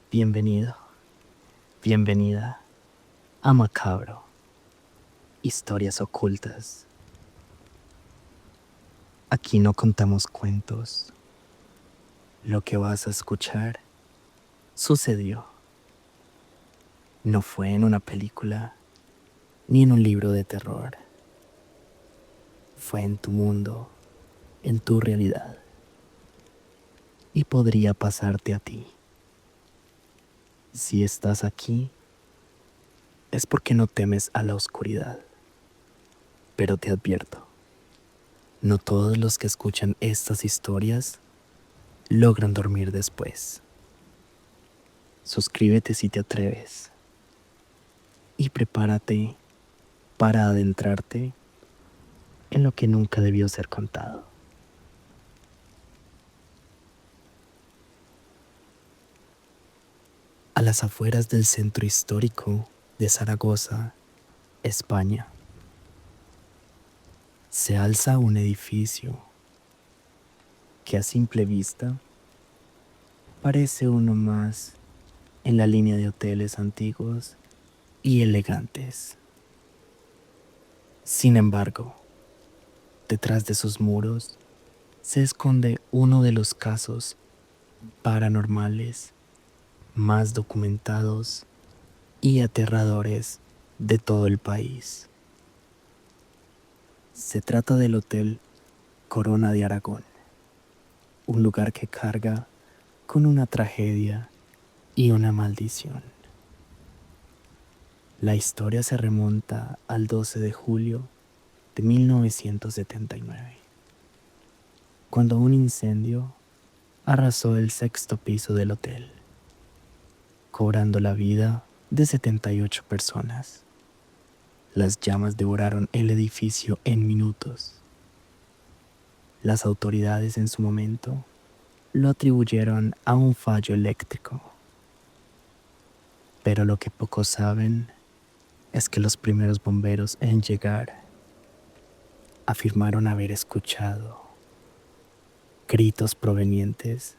Bienvenido, bienvenida a Macabro, historias ocultas. Aquí no contamos cuentos. Lo que vas a escuchar sucedió. No fue en una película ni en un libro de terror. Fue en tu mundo, en tu realidad. Y podría pasarte a ti. Si estás aquí, es porque no temes a la oscuridad. Pero te advierto, no todos los que escuchan estas historias logran dormir después. Suscríbete si te atreves y prepárate para adentrarte en lo que nunca debió ser contado. A las afueras del centro histórico de Zaragoza, España, se alza un edificio que a simple vista parece uno más en la línea de hoteles antiguos y elegantes. Sin embargo, detrás de sus muros se esconde uno de los casos paranormales más documentados y aterradores de todo el país. Se trata del Hotel Corona de Aragón, un lugar que carga con una tragedia y una maldición. La historia se remonta al 12 de julio de 1979, cuando un incendio arrasó el sexto piso del hotel, cobrando la vida de 78 personas. Las llamas devoraron el edificio en minutos. Las autoridades en su momento lo atribuyeron a un fallo eléctrico. Pero lo que pocos saben es que los primeros bomberos en llegar afirmaron haber escuchado gritos provenientes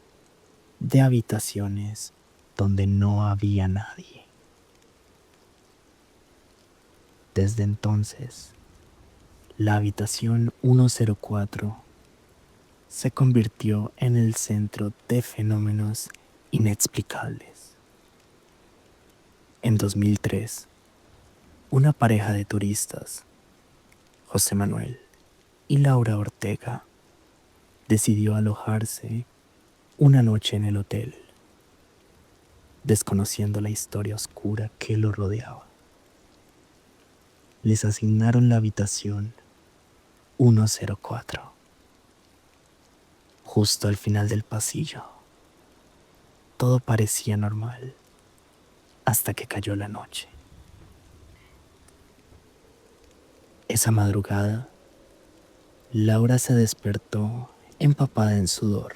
de habitaciones donde no había nadie. Desde entonces, la habitación 104 se convirtió en el centro de fenómenos inexplicables. En 2003, una pareja de turistas, José Manuel y Laura Ortega, decidió alojarse una noche en el hotel, desconociendo la historia oscura que lo rodeaba. Les asignaron la habitación 104, justo al final del pasillo. Todo parecía normal hasta que cayó la noche. Esa madrugada, Laura se despertó empapada en sudor.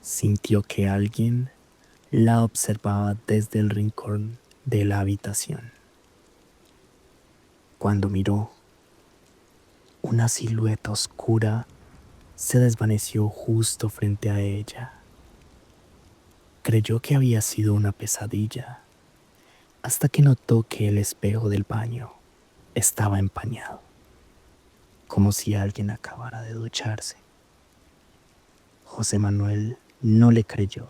Sintió que alguien la observaba desde el rincón de la habitación. Cuando miró, una silueta oscura se desvaneció justo frente a ella. Creyó que había sido una pesadilla, hasta que notó que el espejo del baño estaba empañado, como si alguien acabara de ducharse. José Manuel no le creyó,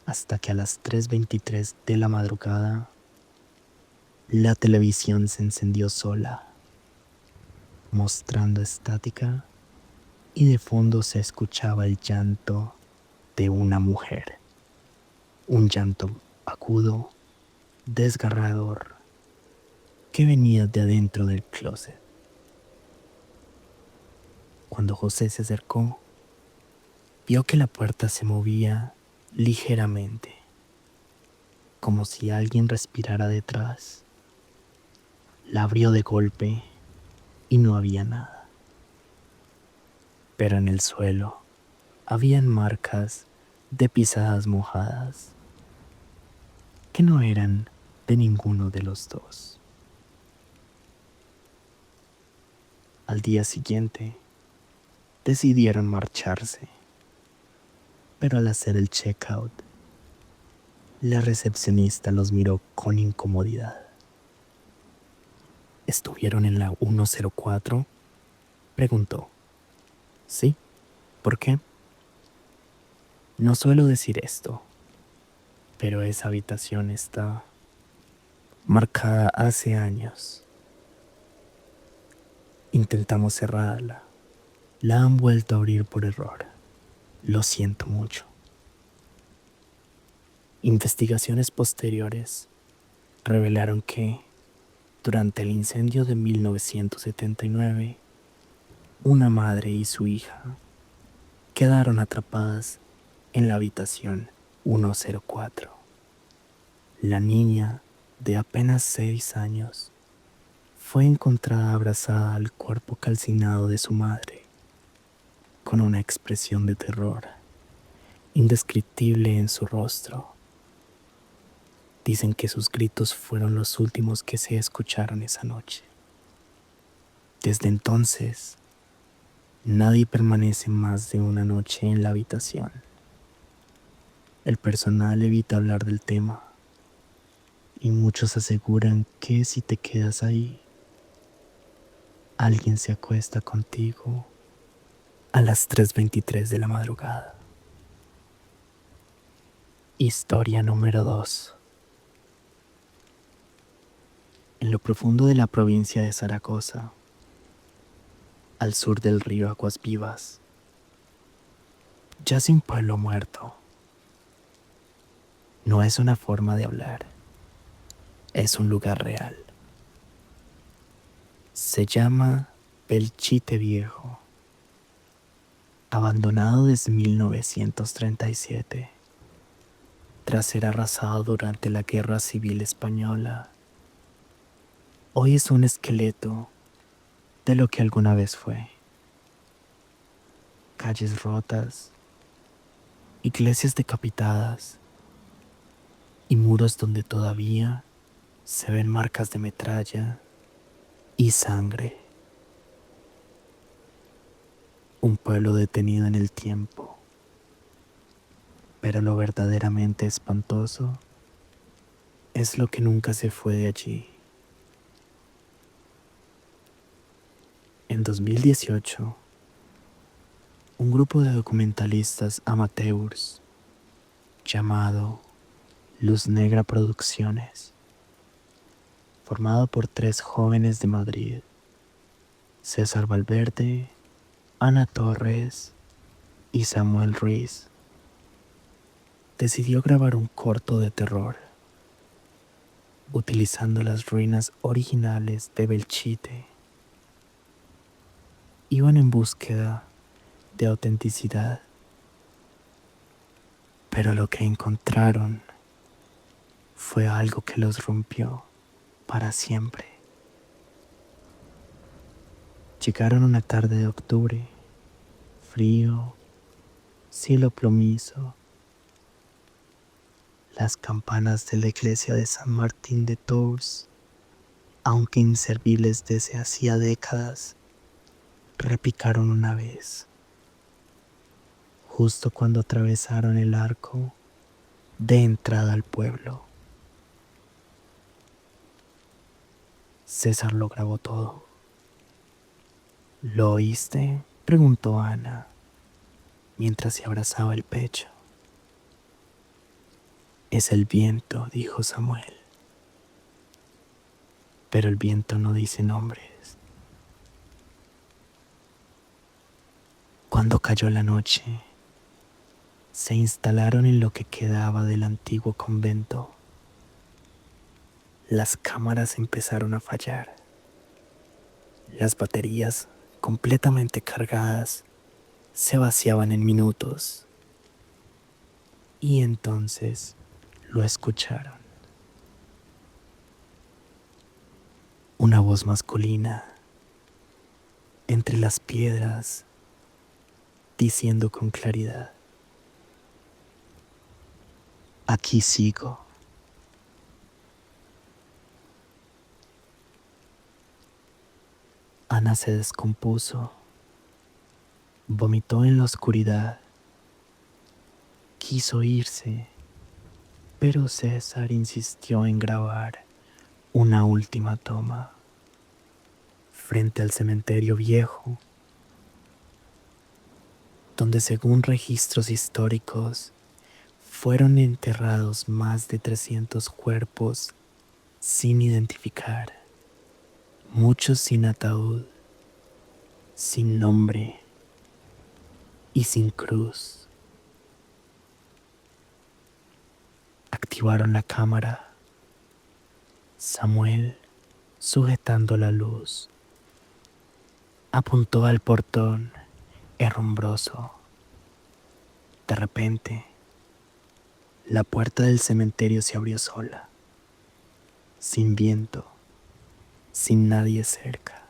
hasta que a las 3:23 de la madrugada, la televisión se encendió sola, mostrando estática, y de fondo se escuchaba el llanto de una mujer. Un llanto agudo, desgarrador, que venía de adentro del closet. Cuando José se acercó, vio que la puerta se movía ligeramente, como si alguien respirara detrás. La abrió de golpe y no había nada. Pero en el suelo habían marcas de pisadas mojadas que no eran de ninguno de los dos. Al día siguiente, decidieron marcharse. pero al hacer el checkout, la recepcionista los miró con incomodidad. ¿Estuvieron en la 104? Preguntó. Sí, ¿por qué? No suelo decir esto, pero esa habitación está marcada hace años. Intentamos cerrarla. La han vuelto a abrir por error. Lo siento mucho. Investigaciones posteriores revelaron que, durante el incendio de 1979, una madre y su hija quedaron atrapadas en la habitación 104. La niña, de apenas 6 años, fue encontrada abrazada al cuerpo calcinado de su madre, con una expresión de terror indescriptible en su rostro. Dicen que sus gritos fueron los últimos que se escucharon esa noche. Desde entonces, nadie permanece más de una noche en la habitación. El personal evita hablar del tema y muchos aseguran que si te quedas ahí, alguien se acuesta contigo a las 3:23 de la madrugada. Historia número 2. En lo profundo de la provincia de Zaragoza, al sur del río Aguas Vivas, yace un pueblo muerto. No es una forma de hablar, es un lugar real. Se llama Belchite Viejo, abandonado desde 1937, tras ser arrasado durante la Guerra Civil Española. Hoy es un esqueleto de lo que alguna vez fue. Calles rotas, iglesias decapitadas y muros donde todavía se ven marcas de metralla y sangre. Un pueblo detenido en el tiempo. Pero lo verdaderamente espantoso es lo que nunca se fue de allí. En 2018, un grupo de documentalistas amateurs llamado Luz Negra Producciones, formado por 3 jóvenes de Madrid, César Valverde, Ana Torres y Samuel Ruiz, decidió grabar un corto de terror, utilizando las ruinas originales de Belchite. Iban en búsqueda de autenticidad, pero lo que encontraron fue algo que los rompió para siempre. Llegaron una tarde de octubre, frío, cielo plomizo. Las campanas de la iglesia de San Martín de Tours, aunque inservibles desde hacía décadas, repicaron una vez, justo cuando atravesaron el arco de entrada al pueblo. César lo grabó todo. ¿Lo oíste?, preguntó Ana, mientras se abrazaba el pecho. Es el viento, dijo Samuel. Pero el viento no dice nombres. Cuando cayó la noche, se instalaron en lo que quedaba del antiguo convento. Las cámaras empezaron a fallar. Las baterías, completamente cargadas, se vaciaban en minutos. Y entonces lo escucharon. Una voz masculina entre las piedras, diciendo con claridad: aquí sigo. Ana se descompuso, vomitó en la oscuridad Quiso irse, pero César insistió en grabar una última toma frente al cementerio viejo, donde según registros históricos fueron enterrados más de 300 cuerpos sin identificar, muchos sin ataúd, sin nombre y sin cruz. Activaron la cámara, Samuel, sujetando la luz, apuntó al portón herrumbroso. De repente, la puerta del cementerio se abrió sola, sin viento, sin nadie cerca.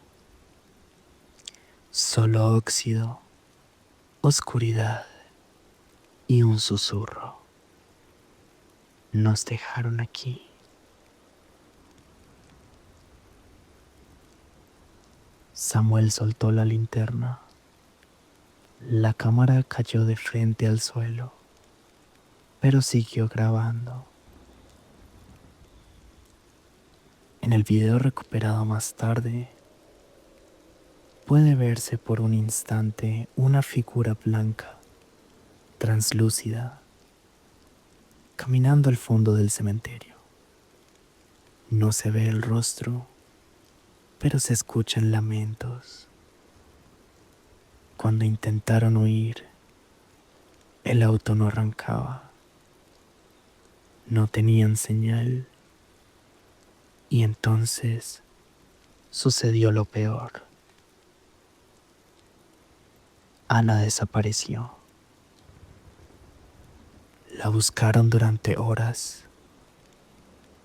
Solo óxido, oscuridad y un susurro. Nos dejaron aquí. Samuel soltó la linterna. La cámara cayó de frente al suelo, pero siguió grabando. En el video recuperado más tarde, puede verse por un instante una figura blanca, translúcida, caminando al fondo del cementerio. No se ve el rostro, pero se escuchan lamentos. Cuando intentaron huir, el auto no arrancaba. No tenían señal. Y entonces sucedió lo peor. Ana desapareció. La buscaron durante horas.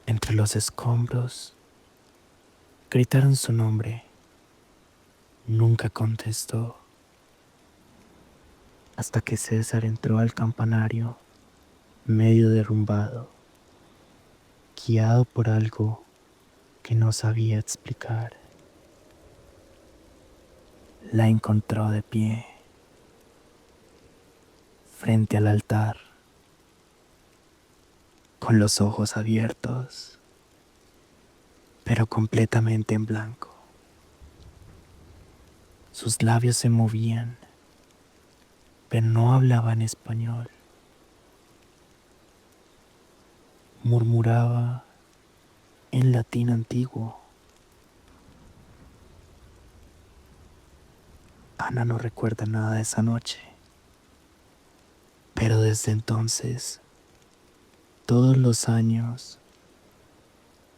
Entre los escombros, gritaron su nombre. Nunca contestó. Hasta que César entró al campanario, medio derrumbado, guiado por algo que no sabía explicar. La encontró de pie, frente al altar, con los ojos abiertos, pero completamente en blanco. Sus labios se movían, pero no hablaba en español. Murmuraba en latín antiguo. Ana no recuerda nada de esa noche, pero desde entonces, todos los años,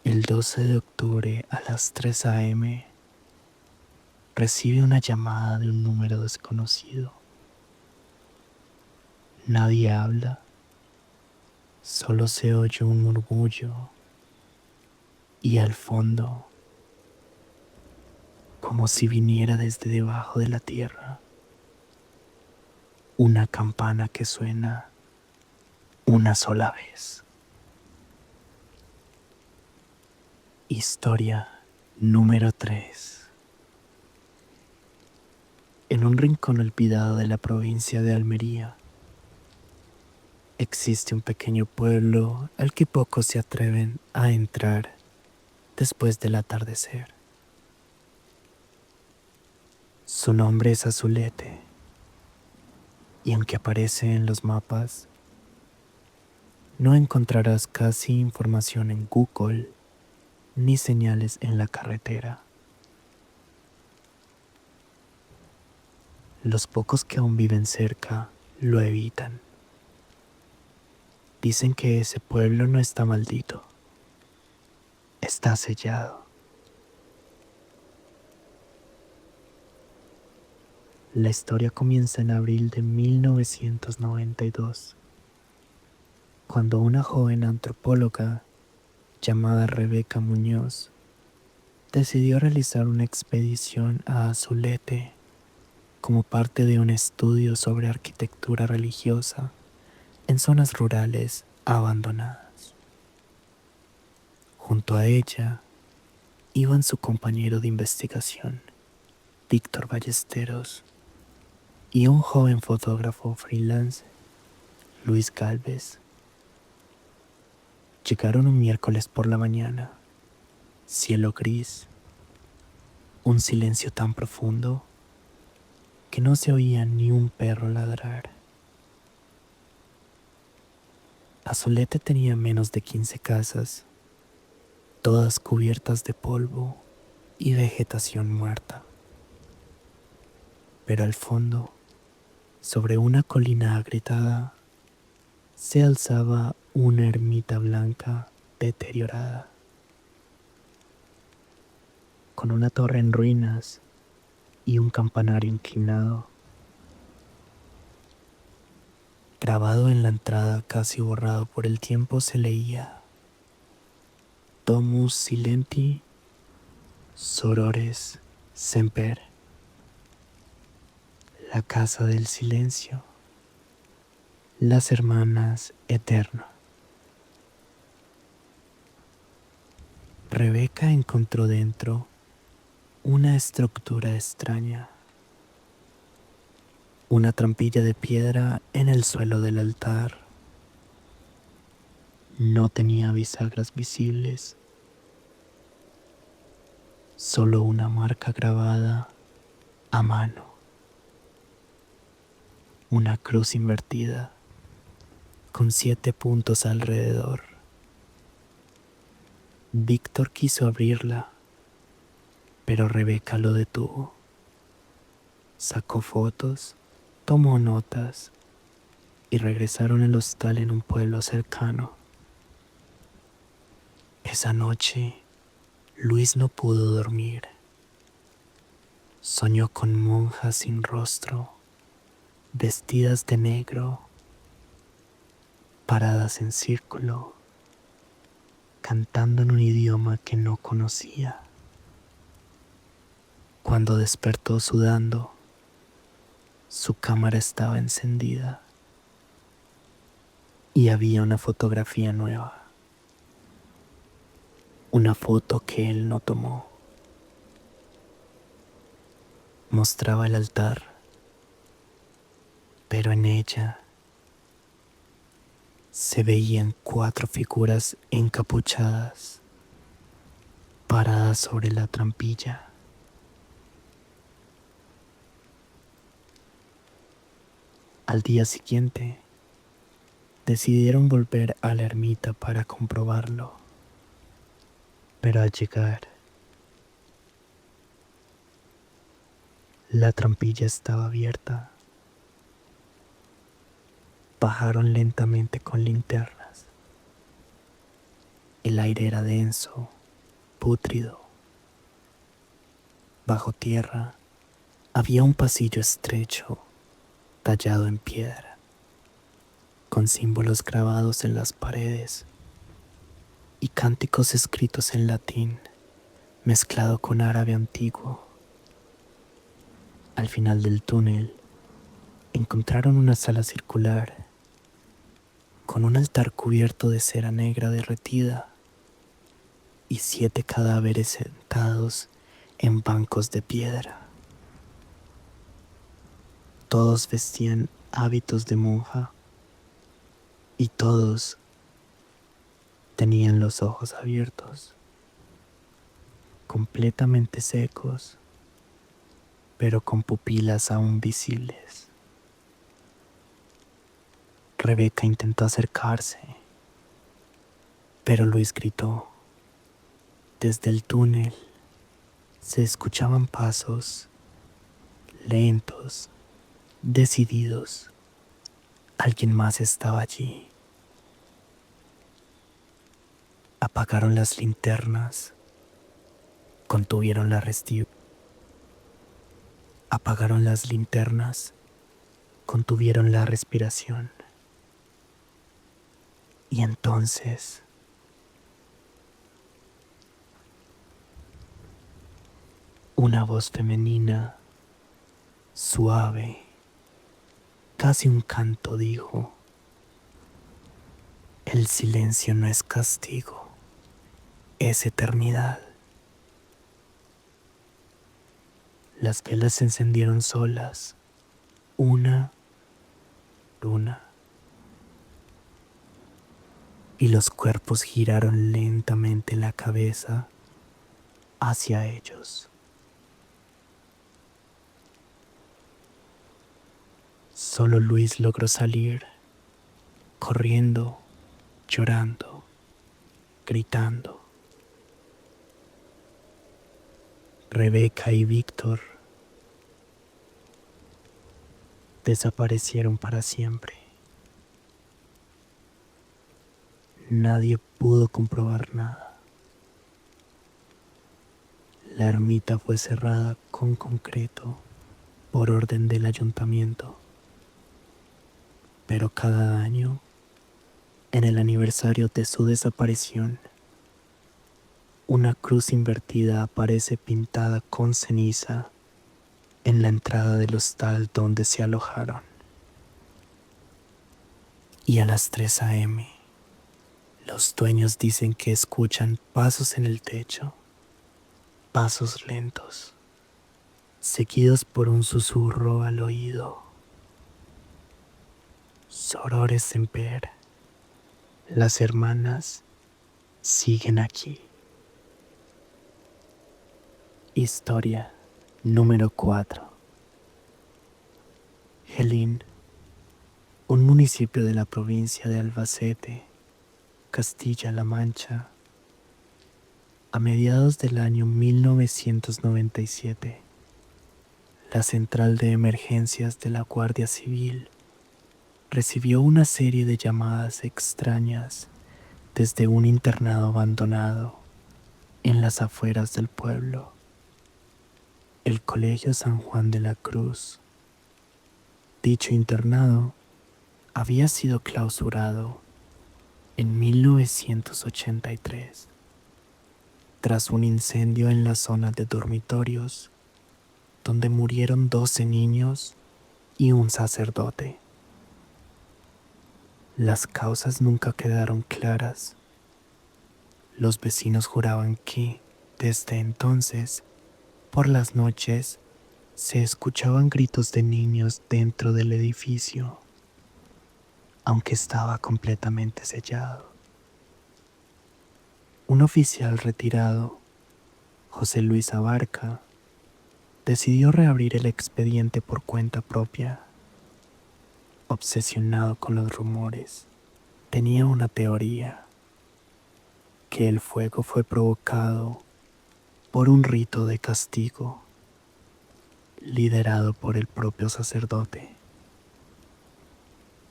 el 12 de octubre a las 3 a.m., recibe una llamada de un número desconocido. Nadie habla, solo se oye un murmullo y al fondo, como si viniera desde debajo de la tierra, una campana que suena una sola vez. Historia número 3. En un rincón olvidado de la provincia de Almería, existe un pequeño pueblo al que pocos se atreven a entrar después del atardecer. Su nombre es Azulete, y aunque aparece en los mapas, no encontrarás casi información en Google ni señales en la carretera. Los pocos que aún viven cerca lo evitan. Dicen que ese pueblo no está maldito, está sellado. La historia comienza en abril de 1992, cuando una joven antropóloga llamada Rebeca Muñoz decidió realizar una expedición a Azulete como parte de un estudio sobre arquitectura religiosa en zonas rurales abandonadas. Junto a ella iban su compañero de investigación, Víctor Ballesteros, y un joven fotógrafo freelance, Luis Gálvez. Llegaron un miércoles por la mañana, cielo gris, un silencio tan profundo que no se oía ni un perro ladrar. Azulete tenía menos de 15 casas, todas cubiertas de polvo y vegetación muerta. Pero al fondo, sobre una colina agrietada, se alzaba una ermita blanca deteriorada, con una torre en ruinas y un campanario inclinado. Grabado en la entrada, casi borrado por el tiempo, se leía: Domus silenti, sorores semper. La casa del silencio, las hermanas eterno. Rebeca encontró dentro una estructura extraña, una trampilla de piedra en el suelo del altar. No tenía bisagras visibles, solo una marca grabada a mano, una cruz invertida con 7 puntos alrededor. Víctor quiso abrirla, pero Rebeca lo detuvo. Sacó fotos, tomó notas y regresaron al hostal en un pueblo cercano. Esa noche, Luis no pudo dormir. Soñó con monjas sin rostro, vestidas de negro, paradas en círculo, cantando en un idioma que no conocía. Cuando despertó sudando, su cámara estaba encendida y había una fotografía nueva. Una foto que él no tomó. Mostraba el altar, pero en ella se veían 4 figuras encapuchadas, paradas sobre la trampilla. Al día siguiente, decidieron volver a la ermita para comprobarlo, pero al llegar, la trampilla estaba abierta. Bajaron lentamente con linternas. El aire era denso, pútrido. Bajo tierra había un pasillo estrecho, tallado en piedra, con símbolos grabados en las paredes y cánticos escritos en latín, mezclado con árabe antiguo. Al final del túnel, encontraron una sala circular, con un altar cubierto de cera negra derretida y 7 cadáveres sentados en bancos de piedra. Todos vestían hábitos de monja y todos tenían los ojos abiertos, completamente secos, pero con pupilas aún visibles. Rebeca intentó acercarse, pero Luis gritó. Desde el túnel se escuchaban pasos lentos, decididos. Alguien más estaba allí. Apagaron las linternas, contuvieron la apagaron las linternas, contuvieron la respiración. Y entonces, una voz femenina, suave, casi un canto, dijo: el silencio no es castigo, es eternidad. Las velas se encendieron solas, una por una. y los cuerpos giraron lentamente la cabeza hacia ellos. Solo Luis logró salir, corriendo, llorando, gritando. Rebeca y Víctor desaparecieron para siempre. Nadie pudo comprobar nada. La ermita fue cerrada con concreto por orden del ayuntamiento. Pero cada año, en el aniversario de su desaparición, una cruz invertida aparece pintada con ceniza en la entrada del hostal donde se alojaron. Y a las 3 a.m., los dueños dicen que escuchan pasos en el techo, pasos lentos, seguidos por un susurro al oído. Sorores semper, las hermanas siguen aquí. Historia número 4. Gelín, un municipio de la provincia de Albacete, Castilla-La Mancha. A mediados del año 1997, la central de emergencias de la Guardia Civil recibió una serie de llamadas extrañas desde un internado abandonado en las afueras del pueblo, el Colegio San Juan de la Cruz. Dicho internado había sido clausurado en 1983 tras un incendio en la zona de dormitorios donde murieron 12 niños y un sacerdote. Las causas nunca quedaron claras. Los vecinos juraban que, desde entonces, por las noches, se escuchaban gritos de niños dentro del edificio, aunque estaba completamente sellado. Un oficial retirado, José Luis Abarca, decidió reabrir el expediente por cuenta propia. Obsesionado con los rumores, tenía una teoría: que el fuego fue provocado por un rito de castigo liderado por el propio sacerdote.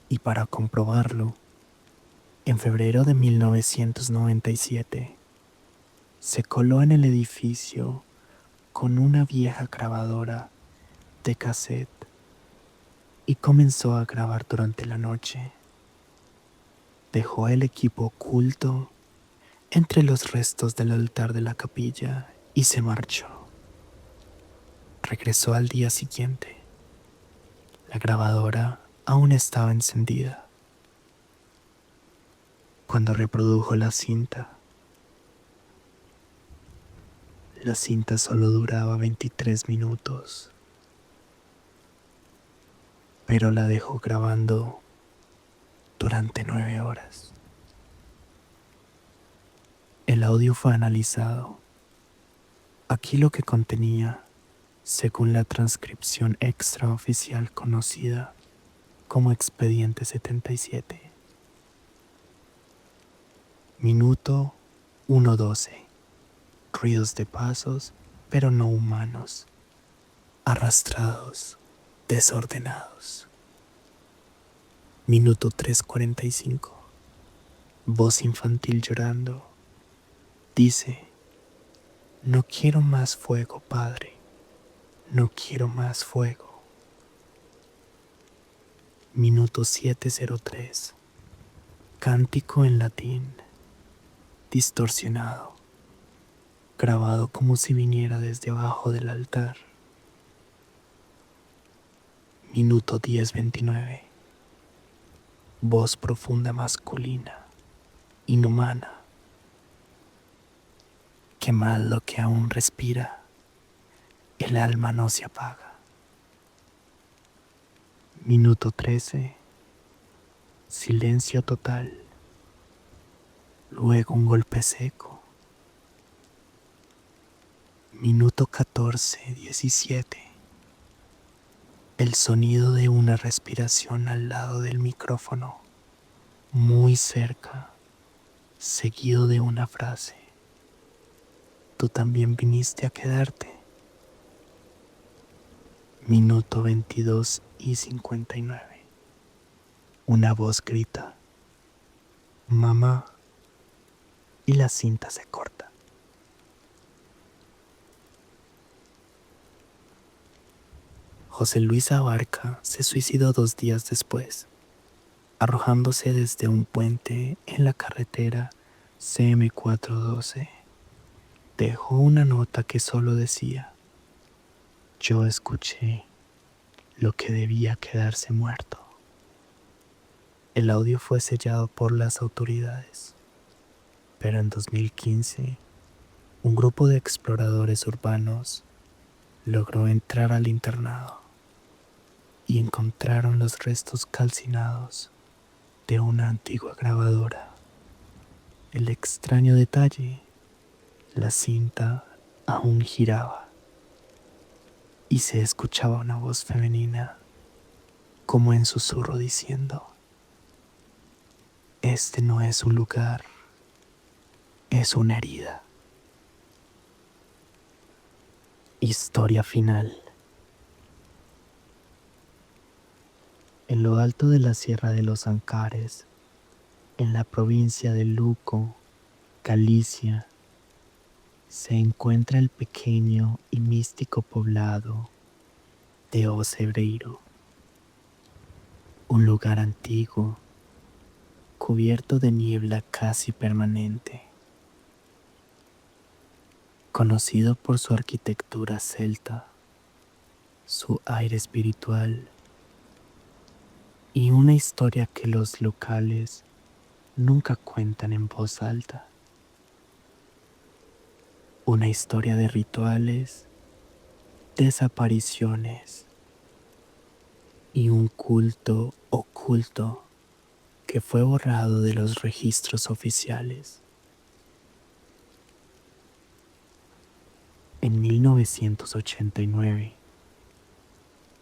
Y para comprobarlo, en febrero de 1997, se coló en el edificio con una vieja grabadora de cassette y comenzó a grabar durante la noche. Dejó el equipo oculto entre los restos del altar de la capilla y se marchó. Regresó al día siguiente. La grabadora aún estaba encendida. Cuando reprodujo la cinta solo duraba 23 minutos, pero la dejó grabando durante 9 horas. El audio fue analizado. Aquí lo que contenía, según la transcripción extraoficial conocida como Expediente 77. Minuto 1:12. Ruidos de pasos, pero no humanos, arrastrados, desordenados. Minuto 3:45. Voz infantil llorando. Dice: no quiero más fuego, Padre. No quiero más fuego. Minuto 7:03. Cántico en latín, distorsionado, grabado como si viniera desde abajo del altar. Minuto 10:29. Voz profunda masculina, inhumana. Quemad lo que aún respira, el alma no se apaga. Minuto 13. Silencio total. Luego un golpe seco. Minuto 14:17. El sonido de una respiración al lado del micrófono, muy cerca, seguido de una frase. Tú también viniste a quedarte. Minuto 22:59. Una voz grita: mamá, y la cinta se corta. José Luis Abarca se suicidó 2 días después, arrojándose desde un puente en la carretera CM412. Dejó una nota que solo decía: yo escuché lo que debía quedarse muerto. El audio fue sellado por las autoridades, pero en 2015, un grupo de exploradores urbanos logró entrar al internado y encontraron los restos calcinados de una antigua grabadora. El extraño detalle: la cinta aún giraba y se escuchaba una voz femenina, como en susurro, diciendo: este no es un lugar, es una herida. Historia final. En lo alto de la Sierra de los Ancares, en la provincia de Luco, Galicia, se encuentra el pequeño y místico poblado de Ocebreiro, un lugar antiguo, cubierto de niebla casi permanente, conocido por su arquitectura celta, su aire espiritual y una historia que los locales nunca cuentan en voz alta. Una historia de rituales, desapariciones y un culto oculto que fue borrado de los registros oficiales. En 1989,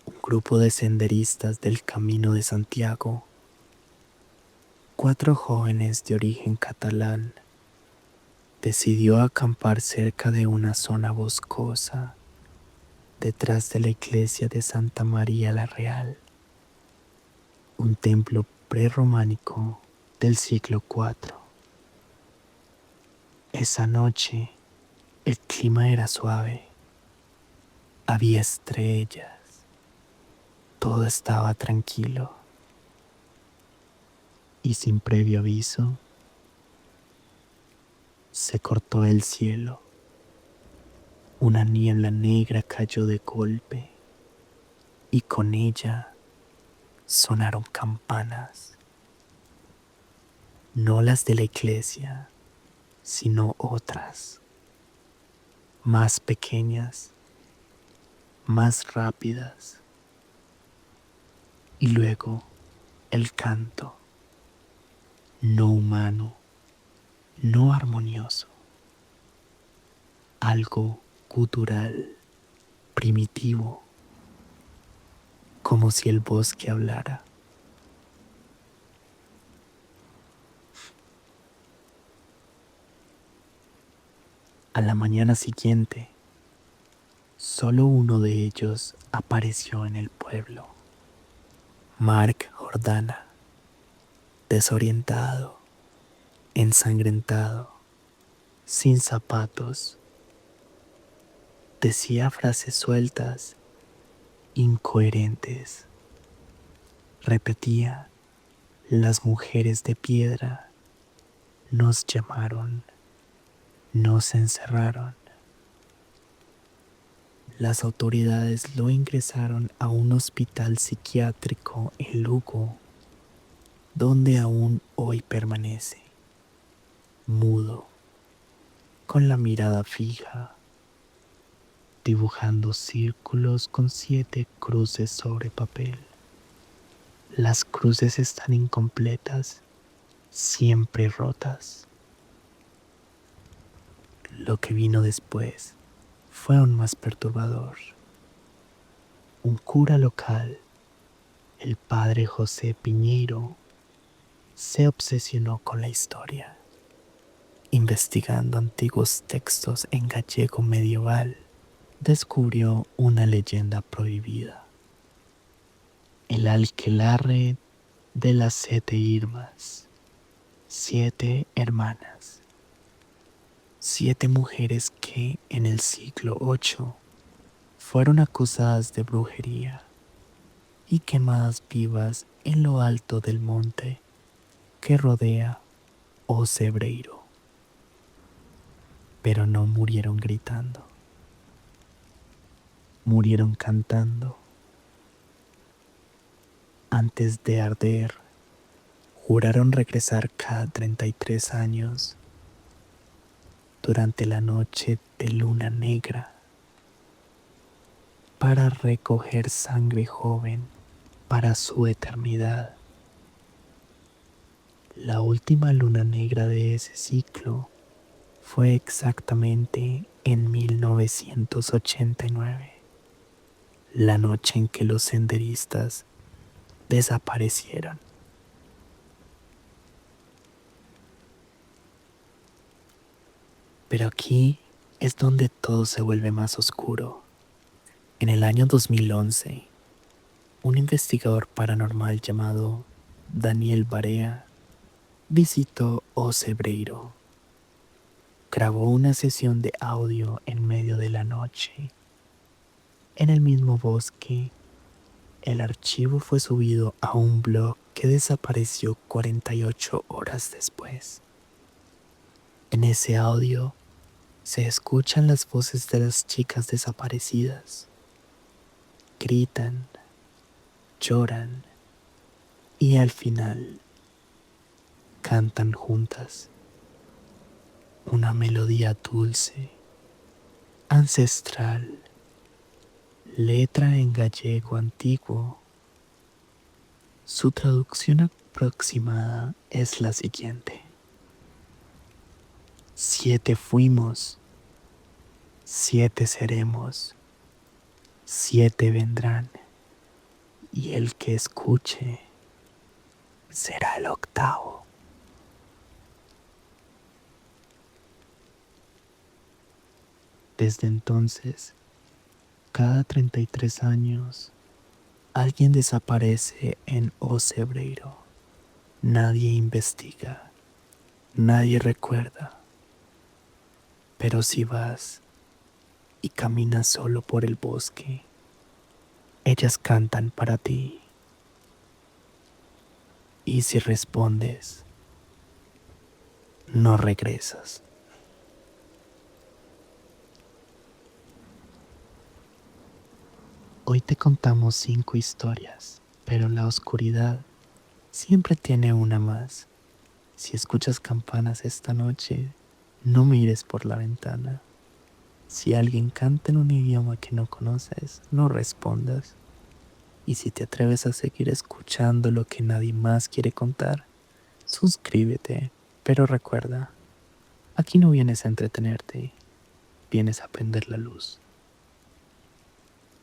un grupo de senderistas del Camino de Santiago, 4 jóvenes de origen catalán, decidió acampar cerca de una zona boscosa detrás de la iglesia de Santa María la Real, un templo prerrománico del siglo IV. Esa noche el clima era suave, había estrellas, todo estaba tranquilo, y sin previo aviso se cortó el cielo. Una niebla negra cayó de golpe y con ella sonaron campanas, no las de la iglesia, sino otras, más pequeñas, más rápidas. Y luego el canto, no humano, no armonioso, algo gutural, primitivo, como si el bosque hablara. A la mañana siguiente, solo uno de ellos apareció en el pueblo: Marc Jordana, desorientado, ensangrentado, sin zapatos. Decía frases sueltas, incoherentes. Repetía: las mujeres de piedra nos llamaron, nos encerraron. Las autoridades lo ingresaron a un hospital psiquiátrico en Lugo, donde aún hoy permanece, mudo, con la mirada fija, dibujando círculos con 7 cruces sobre papel. Las cruces están incompletas, siempre rotas. Lo que vino después fue aún más perturbador. Un cura local, el padre José Piñeiro, se obsesionó con la historia, investigando antiguos textos en gallego medieval. Descubrió una leyenda prohibida: el aquelarre de las 7 Irmas, 7 hermanas, 7 mujeres que en el siglo VIII fueron acusadas de brujería y quemadas vivas en lo alto del monte que rodea Ocebreiro. Pero no murieron gritando, murieron cantando. Antes de arder, juraron regresar cada 33 años durante la noche de luna negra para recoger sangre joven para su eternidad. La última luna negra de ese ciclo fue exactamente en 1989, la noche en que los senderistas desaparecieron. Pero aquí es donde todo se vuelve más oscuro. En el año 2011, un investigador paranormal llamado Daniel Barea visitó Ocebreiro. Grabó una sesión de audio en medio de la noche. En el mismo bosque, el archivo fue subido a un blog que desapareció 48 horas después. En ese audio se escuchan las voces de las chicas desaparecidas. Gritan, lloran y al final cantan juntas. Una melodía dulce, ancestral, letra en gallego antiguo. Su traducción aproximada es la siguiente: 7 fuimos, 7 seremos, 7 vendrán, y el que escuche será el octavo. Desde entonces, cada 33 años, alguien desaparece en Ocebreiro. Nadie investiga, nadie recuerda. Pero si vas y caminas solo por el bosque, ellas cantan para ti. Y si respondes, no regresas. Hoy te contamos 5 historias, pero la oscuridad siempre tiene una más. Si escuchas campanas esta noche, no mires por la ventana. Si alguien canta en un idioma que no conoces, no respondas. Y si te atreves a seguir escuchando lo que nadie más quiere contar, suscríbete. Pero recuerda, aquí no vienes a entretenerte, vienes a prender la luz.